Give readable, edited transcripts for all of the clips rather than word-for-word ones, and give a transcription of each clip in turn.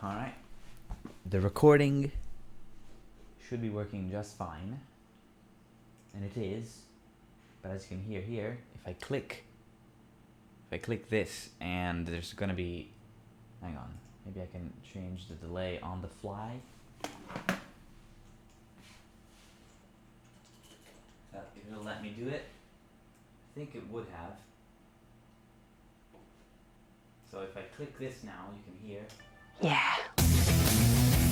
Alright. The recording should be working just fine. And it is. But as you can hear here, if I click this, and there's gonna be, hang on, maybe I can change the delay on the fly. If it'll let me do it. I think it would have. So if I click this now, you can hear. Yeah.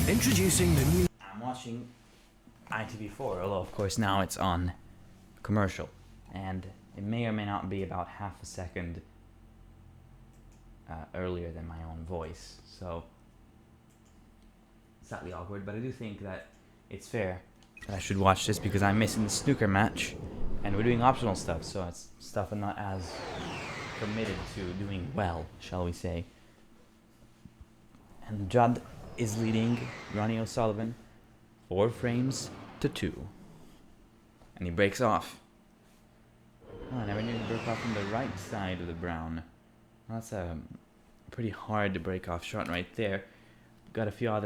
Introducing the new. I'm watching ITV4, although of course now it's on commercial, and it may or may not be about half a second earlier than my own voice, so slightly awkward, but I do think that it's fair that I should watch this because I'm missing the snooker match, and we're doing optional stuff, so it's stuff I'm not as committed to doing well, shall we say. And Judd is leading Ronnie O'Sullivan 4-2. And he breaks off. Oh, I never knew he broke off from the right side of the brown. Well, that's a pretty hard to break off shot right there. Got a few of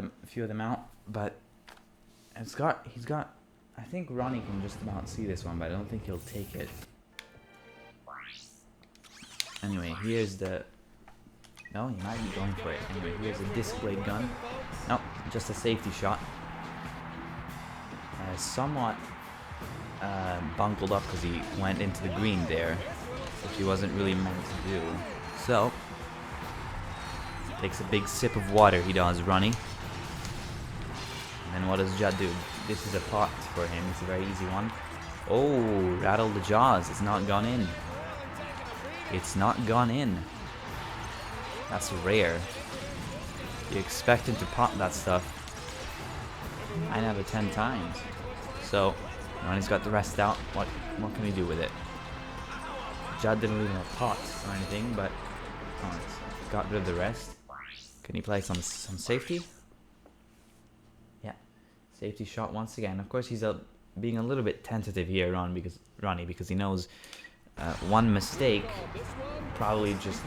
them out, but he's got. I think Ronnie can just about see this one, but I don't think he'll take it. Anyway, here's the. No, he might be going for it. Anyway, here's a disc blade gun. Nope, just a safety shot. Somewhat bungled up because he went into the green there, which he wasn't really meant to do. So, takes a big sip of water, he does, Ronnie. And then what does Judd do? This is a pot for him, it's a very easy one. Oh, rattle the jaws, it's not gone in. It's not gone in. That's rare. You expect him to pop that stuff 9 out of 10 times. So, Ronnie's got the rest out. What can he do with it? Judd didn't leave him a pot or anything, but got rid of the rest. Can he play some safety? Yeah, safety shot once again. Of course, he's being a little bit tentative here, Ronnie, because he knows one mistake probably just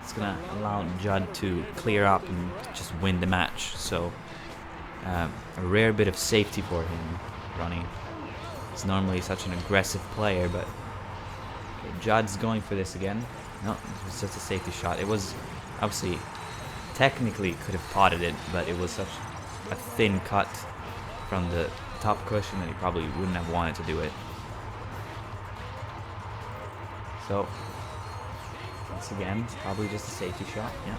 it's gonna allow Judd to clear up and just win the match. So a rare bit of safety for him, Ronnie. He's normally such an aggressive player, but okay, Judd's going for this again. No, it was just a safety shot. It was obviously technically could have potted it, but it was such a thin cut from the top cushion that he probably wouldn't have wanted to do it. So once again, it's probably just a safety shot. Yeah.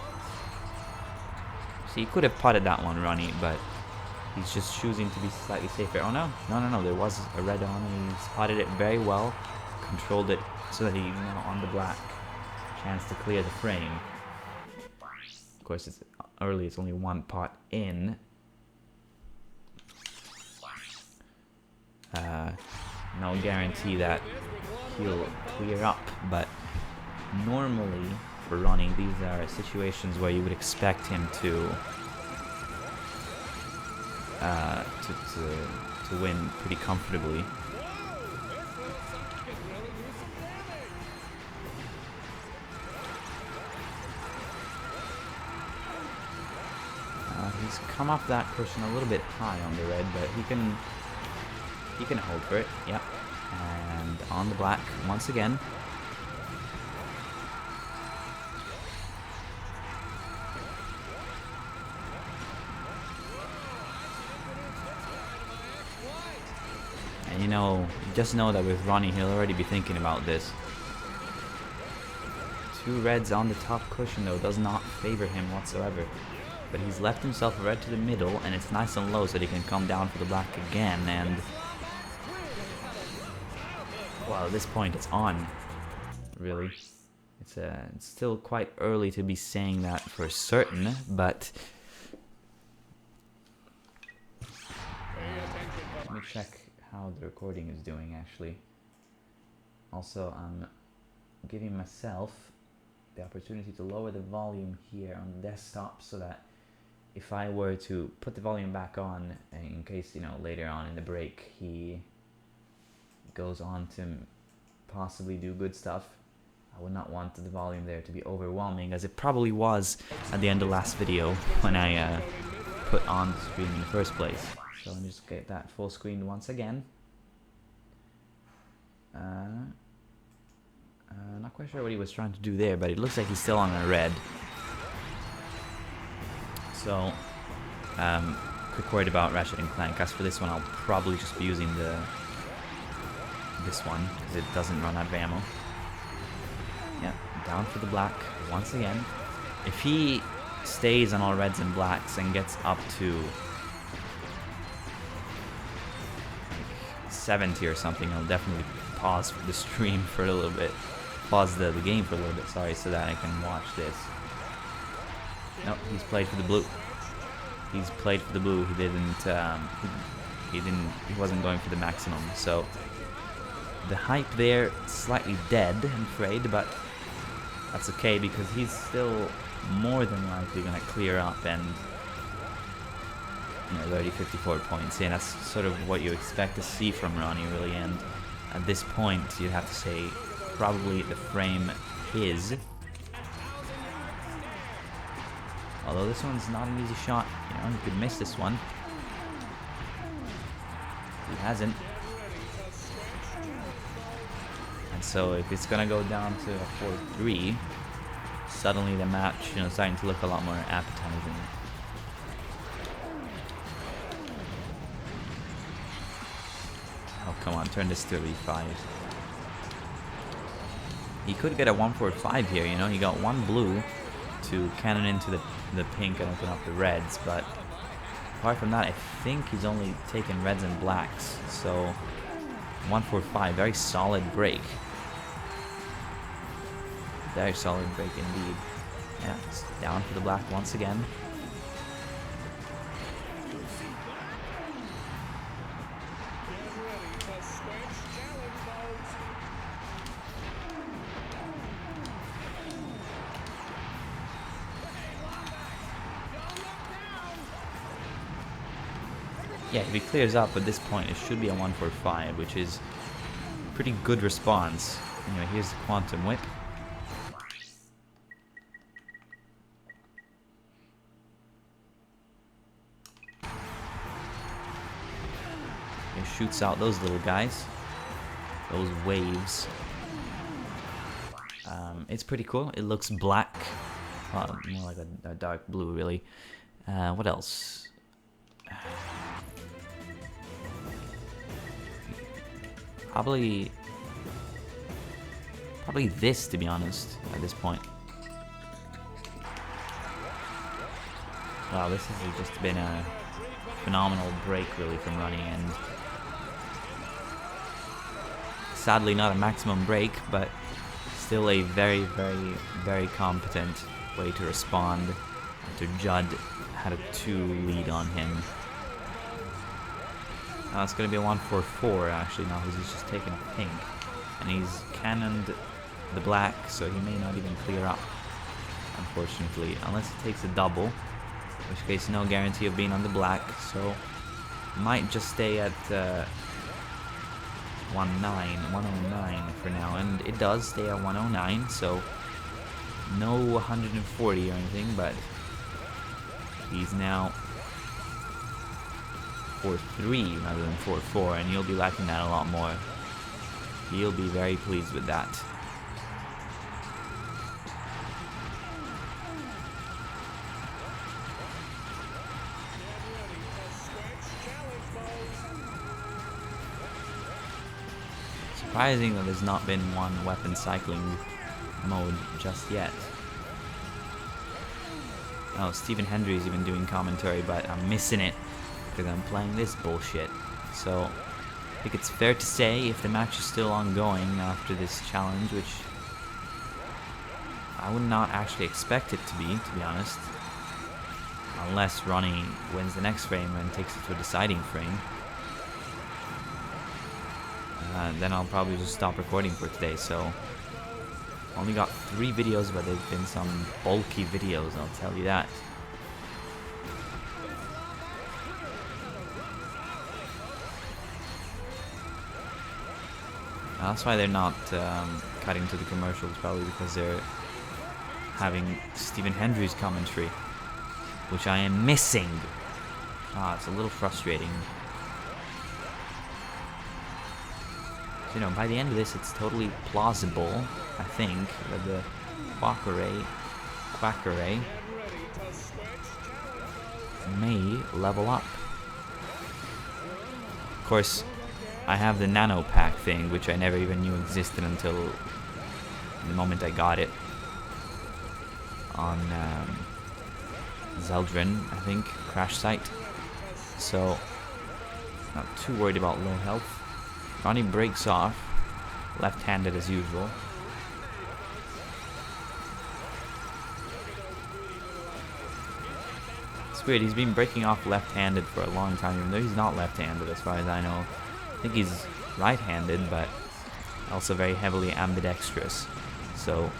See, he could have potted that one, Ronnie, but he's just choosing to be slightly safer. Oh no, no, there was a red on, and he spotted it very well, controlled it so that he, on the black, chance to clear the frame. Of course, it's early, it's only one pot in. No guarantee that he'll clear up, but normally for Ronnie, these are situations where you would expect him to win pretty comfortably. He's come off that cushion a little bit high on the red, but he can hold for it. Yep. And on the black once again. And just know that with Ronnie, he'll already be thinking about this. 2 reds on the top cushion, though, does not favor him whatsoever. But he's left himself a red to the middle, and it's nice and low so that he can come down for the black again, and well, at this point it's on, really. It's still quite early to be saying that for certain, but let me check how the recording is doing, actually. Also, I'm giving myself the opportunity to lower the volume here on the desktop so that if I were to put the volume back on, in case, later on in the break he goes on to possibly do good stuff, I would not want the volume there to be overwhelming, as it probably was at the end of last video when I put on the screen in the first place. So let me just get that full screen once again. Not quite sure what he was trying to do there, but it looks like he's still on a red. So, quick word about Ratchet and Clank. As for this one, I'll probably just be using this one, because it doesn't run out of ammo. Yeah, down for the black once again. If he stays on all reds and blacks and gets up to like 70 or something, I'll definitely pause the stream for a little bit. Pause the game for a little bit, sorry, so that I can watch this. Nope, he's played for the blue. He's played for the blue. He wasn't going for the maximum. So the hype there slightly dead, I'm afraid, but that's okay because he's still more than likely gonna clear up and 30, 54 points. Yeah, that's sort of what you expect to see from Ronnie, really. And at this point, you'd have to say probably the frame is. Although this one's not an easy shot, he could miss this one. He hasn't. And so if it's gonna go down to a 4-3, suddenly the match, starting to look a lot more appetizing. Oh, come on, turn this to a V5. He could get a 1-4-5 here, He got one blue to cannon into the pink and open up the reds, but apart from that, I think he's only taken reds and blacks. So 1-4-5, very solid break. Very solid break indeed. Yeah, it's down for the black once again. Yeah, if he clears up at this point, it should be a 1-4-5, which is a pretty good response. Anyway, here's the Quantum Whip. It shoots out those little guys. Those waves. It's pretty cool. It looks black. More like a dark blue, really. What else? Probably this, to be honest, at this point. Wow, this has just been a phenomenal break, really, from Ronnie, and sadly not a maximum break, but still a very, very, very competent way to respond after Judd had a 2 lead on him. Now it's going to be a 1-4-4 actually now, because he's just taken a pink. And he's cannoned the black, so he may not even clear up, unfortunately. Unless he takes a double, in which case no guarantee of being on the black, so might just stay at 109 for now. And it does stay at 109, so no 140 or anything, but he's now 4-3 rather than 4-4, and you'll be liking that a lot more. You'll be very pleased with that. Surprising that there's not been one weapon cycling mode just yet. Oh, Stephen Hendry's even doing commentary, but I'm missing it because I'm playing this bullshit. So I think it's fair to say, if the match is still ongoing after this challenge, which I would not actually expect it to be honest, unless Ronnie wins the next frame and takes it to a deciding frame, then I'll probably just stop recording for today. So only got 3 videos, but they've been some bulky videos, I'll tell you that. That's why they're not cutting to the commercials, probably because they're having Stephen Hendry's commentary, which I am missing. It's a little frustrating. So, you know, by the end of this, it's totally plausible, I think, that the Quackeray may level up. Of course, I have the nano pack thing, which I never even knew existed until the moment I got it on Zeldrin, I think, crash site. So, not too worried about low health. Ronnie breaks off, left-handed as usual. It's weird, he's been breaking off left-handed for a long time, even though he's not left-handed as far as I know. I think he's right-handed, but also very heavily ambidextrous. So,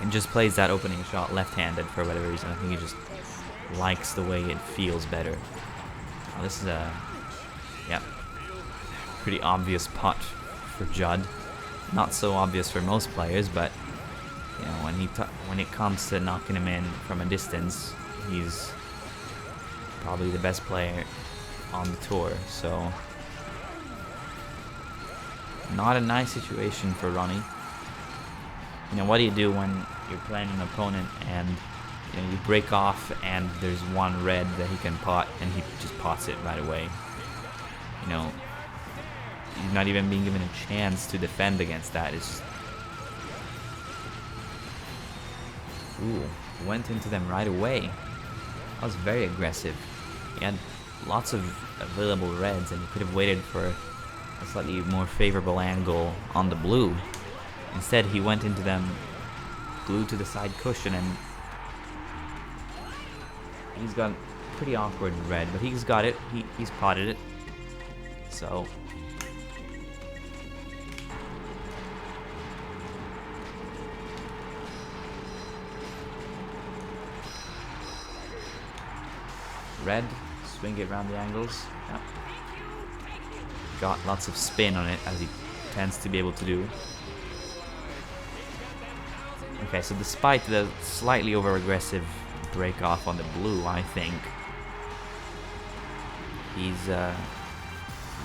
and just plays that opening shot left-handed for whatever reason. I think he just likes the way it feels better. Well, this is a, yeah, pretty obvious putt for Judd. Not so obvious for most players, but you know, when it comes to knocking him in from a distance, he's probably the best player on the tour. So, not a nice situation for Ronnie. You know, what do you do when you're playing an opponent and you know, you break off and there's one red that he can pot and he just pots it right away? You know, you're not even being given a chance to defend against that. It's just... Ooh, went into them right away. That was very aggressive. He had lots of available reds and he could have waited for a slightly more favorable angle on the blue. Instead, he went into them glued to the side cushion, and he's got pretty awkward red, but he's got it. He's potted it. So red, swing it around the angles. Yep. Got lots of spin on it, as he tends to be able to do. Okay, so despite the slightly over-aggressive break off on the blue, I think he's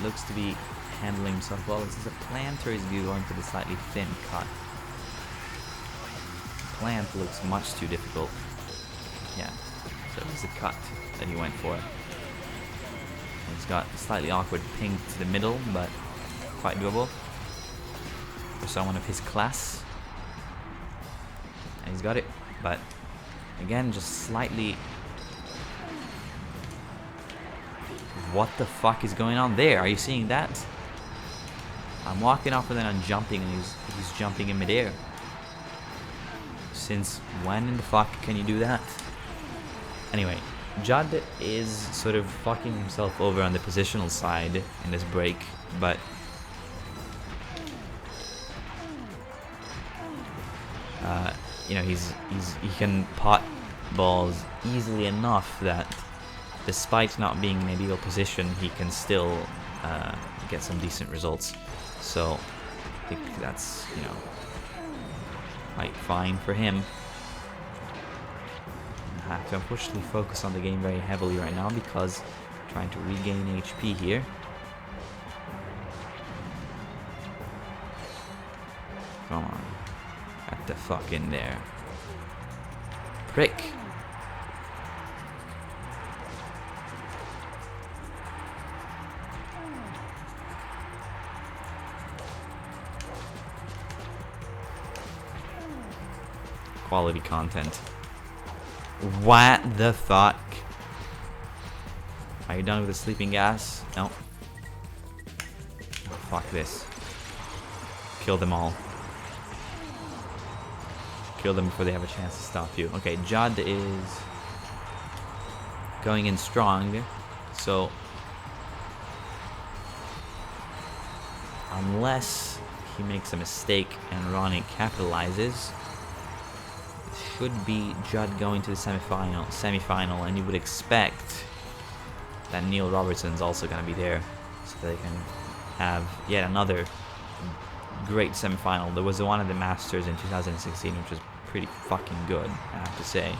looks to be handling himself well. Is this a plant or is he going for the slightly thin cut? Plant looks much too difficult. Yeah, so it was a cut that he went for. He's got a slightly awkward ping to the middle, but quite doable for someone of his class. And he's got it, but again, just slightly... What the fuck is going on there? Are you seeing that? I'm walking off and then I'm jumping, and he's jumping in midair. Since when in the fuck can you do that? Anyway, Judd is sort of fucking himself over on the positional side in this break, but you know, he can pot balls easily enough that despite not being in ideal position, he can still get some decent results. So I think that's, you know, quite fine for him. I have to unfortunately focus on the game very heavily right now because I'm trying to regain HP here. Come on. Get the fuck in there. Prick. Quality content. What the fuck? Are you done with the sleeping gas? No. Oh, fuck this. Kill them all. Kill them before they have a chance to stop you. Okay, Judd is going in strong, so unless he makes a mistake and Ronnie capitalizes, it should be Judd going to the semifinal, and you would expect that Neil Robertson's also going to be there, so they can have yet another great semifinal. There was the one at the Masters in 2016, which was pretty fucking good, I have to say.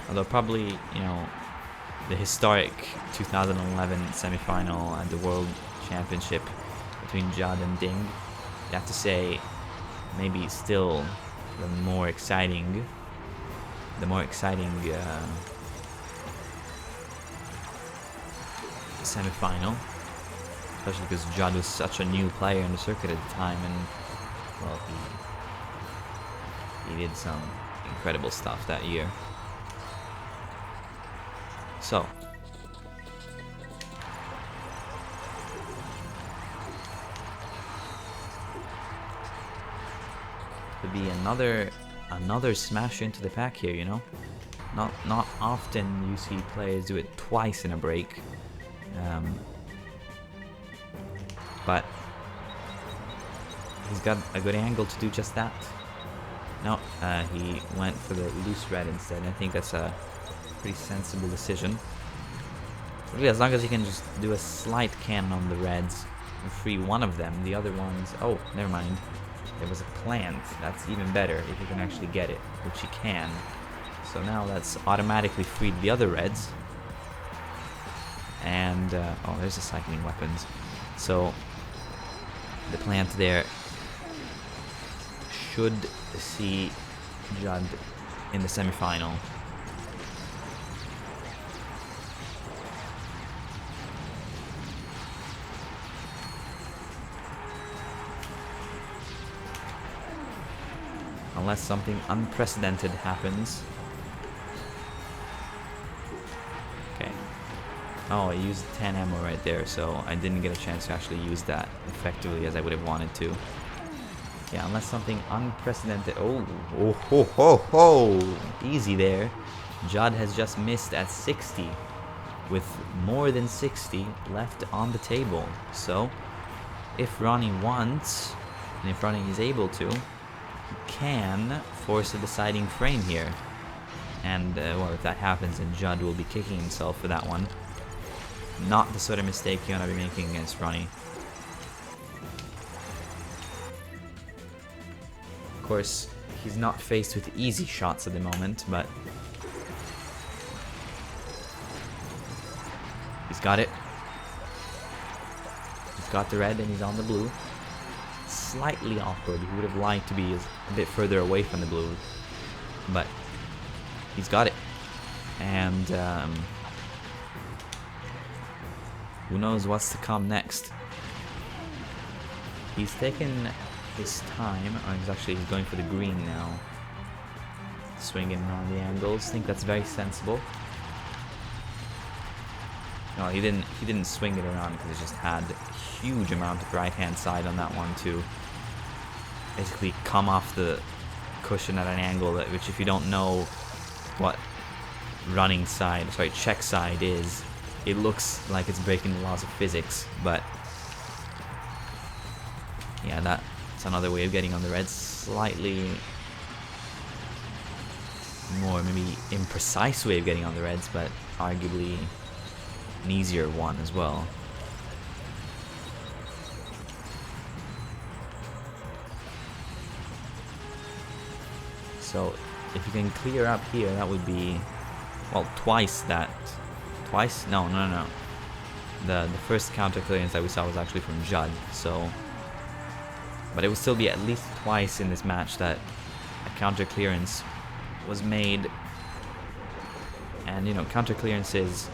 Although probably, you know, the historic 2011 semifinal at the World Championship between Judd and Ding, you have to say, maybe still the more exciting semifinal, especially because Judd was such a new player in the circuit at the time, and well, he did some incredible stuff that year. So could be another smash into the pack here, you know. Not often you see players do it twice in a break, but he's got a good angle to do just that. No, he went for the loose red instead. I think that's a pretty sensible decision. Really, as long as he can just do a slight cannon on the reds and free one of them, the other ones... Oh, never mind. There was a plant. That's even better if you can actually get it, which he can. So now that's automatically freed the other reds. And, oh, there's the cycling weapons. So, the plant there should see Judd in the semifinal. Unless something unprecedented happens. Okay. Oh, I used 10 ammo right there, so I didn't get a chance to actually use that effectively as I would have wanted to. Yeah, unless something unprecedented... Oh, oh, ho, ho, ho! Easy there. Judd has just missed at 60, with more than 60 left on the table. So, if Ronnie wants, and if Ronnie is able to, can force a deciding frame here, and well, if that happens, then Judd will be kicking himself for that one. Not the sort of mistake you want to be making against Ronnie. Of course, he's not faced with easy shots at the moment, but he's got it. He's got the red and he's on the blue. Slightly awkward. He would have liked to be a bit further away from the blue, but he's got it. And who knows what's to come next. He's taken his time. He's going for the green now, swinging around the angles. I think that's very sensible. No, he didn't swing it around because it just had a huge amount of right hand side on that one to basically come off the cushion at an angle that, which, if you don't know what check side is, it looks like it's breaking the laws of physics, but yeah, that's another way of getting on the red. Slightly more maybe imprecise way of getting on the reds, but arguably an easier one as well. So if you can clear up here, that would be, well, twice that. Twice? No. The first counter clearance that we saw was actually from Judd, so, but it would still be at least twice in this match that a counter clearance was made. And you know, counter clearances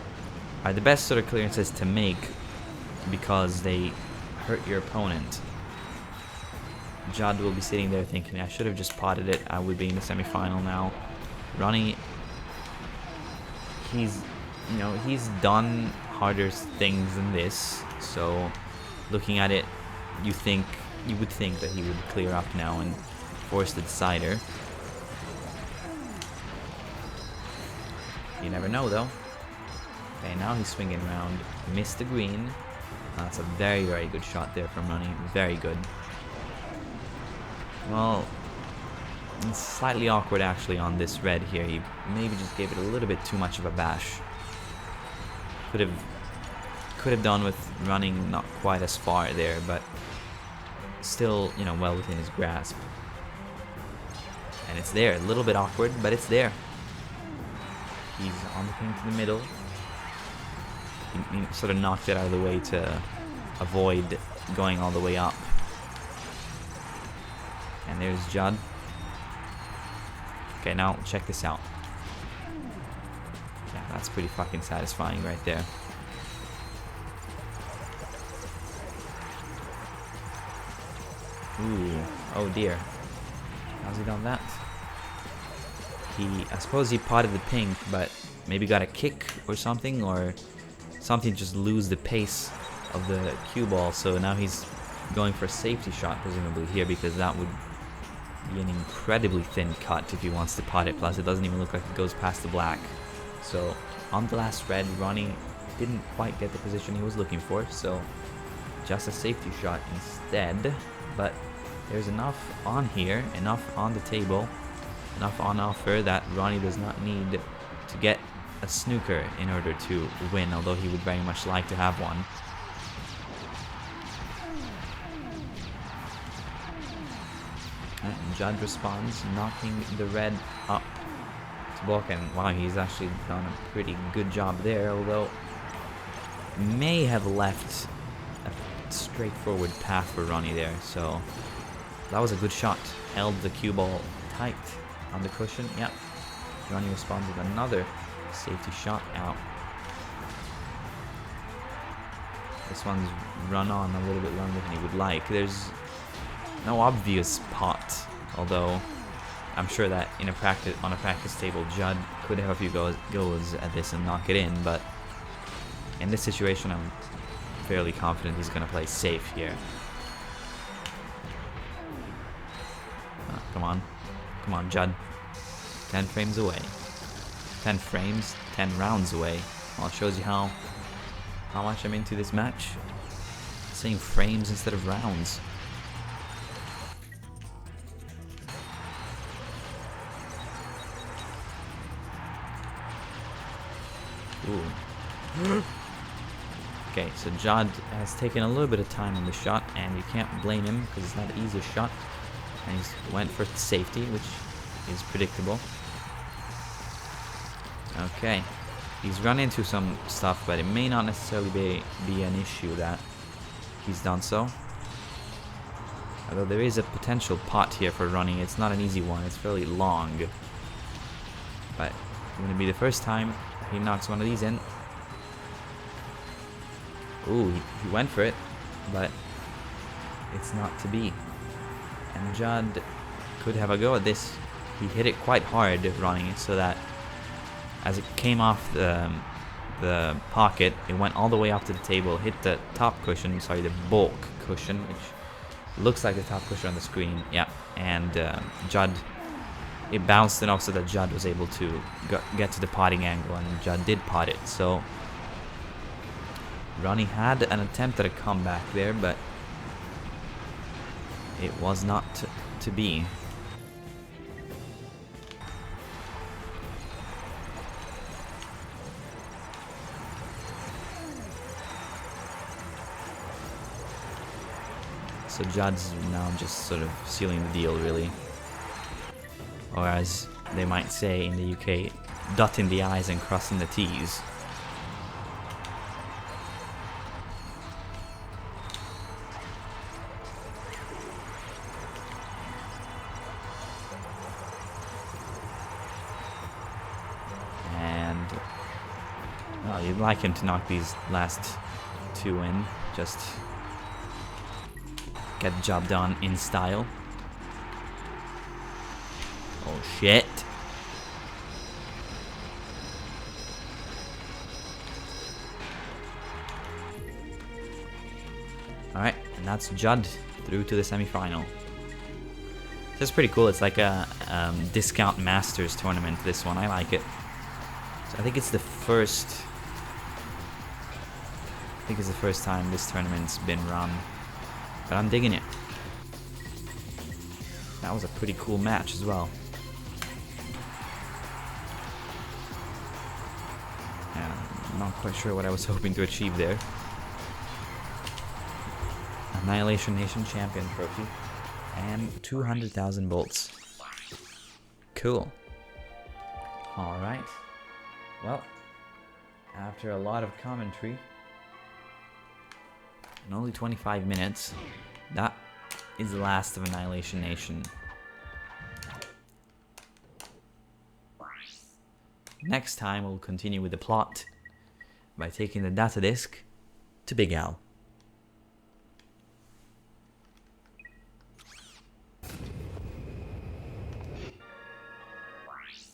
are the best sort of clearances to make because they hurt your opponent. Judd will be sitting there thinking, I should have just potted it, I would be in the semi-final now. Ronnie, he's done harder things than this, so looking at it, you would think that he would clear up now and force the decider. You never know though. Okay, now he's swinging around, missed the green. That's a very, very good shot there from Ronnie, very good. Well, it's slightly awkward actually on this red here. He maybe just gave it a little bit too much of a bash. could have done with running not quite as far there, but still, you know, well within his grasp. And it's there, a little bit awkward, but it's there. He's on the ping to the middle. He sort of knocked it out of the way to avoid going all the way up. And there's Judd. Okay, now check this out. Yeah, that's pretty fucking satisfying right there. Ooh, oh dear. How's he done that? I suppose he potted the pink, but maybe got a kick or something just lose the pace of the cue ball, so now he's going for a safety shot presumably here, because that would be an incredibly thin cut if he wants to pot it. Plus it doesn't even look like it goes past the black. So on the last red, Ronnie didn't quite get the position he was looking for, so just a safety shot instead. But there's enough on here, enough on the table, enough on offer that Ronnie does not need to get a snooker in order to win, although he would very much like to have one. And Judd responds, knocking the red up to block, and wow, he's actually done a pretty good job there, although may have left a straightforward path for Ronnie there, so that was a good shot. Held the cue ball tight on the cushion. Yep. Ronnie responds with another safety shot out. This one's run on a little bit longer than he would like. There's no obvious pot, although I'm sure that on a practice table, Judd could have a few goes at this and knock it in, but in this situation, I'm fairly confident he's going to play safe here. Come on. Come on, Judd. 10 frames away. 10 frames, 10 rounds away. Well, it shows you how much I'm into this match. Saying frames instead of rounds. Ooh. Okay, so Judd has taken a little bit of time on the shot, and you can't blame him because it's not the easiest shot. And he went for safety, which is predictable. Okay, he's run into some stuff, but it may not necessarily be an issue that he's done so. Although there is a potential pot here for running. It's not an easy one, it's fairly long. But it's going to be the first time he knocks one of these in. Ooh, he went for it, but it's not to be. And Judd could have a go at this. He hit it quite hard running it, so that as it came off the pocket, it went all the way up to the table, hit the top cushion, sorry, the bulk cushion, which looks like the top cushion on the screen. Yeah, and Judd, it bounced enough so that Judd was able to get to the potting angle, and Judd did pot it. So Ronnie had an attempt at a comeback there, but it was not to be. So Judd's now just sort of sealing the deal, really. Or as they might say in the UK, dotting the I's and crossing the T's. And well, you'd like him to knock these last two in, just get the job done in style. Oh shit. Alright, and that's Judd through to the semi-final. This is pretty cool. It's like a discount Masters tournament, this one. I like it. So I think it's the first time this tournament's been run. But I'm digging it. That was a pretty cool match as well. Yeah, I'm not quite sure what I was hoping to achieve there. Annihilation Nation Champion Trophy. And 200,000 bolts. Cool. Alright. Well, after a lot of commentary, in only 25 minutes, that is the last of Annihilation Nation. Next time we'll continue with the plot by taking the data disk to Big Al.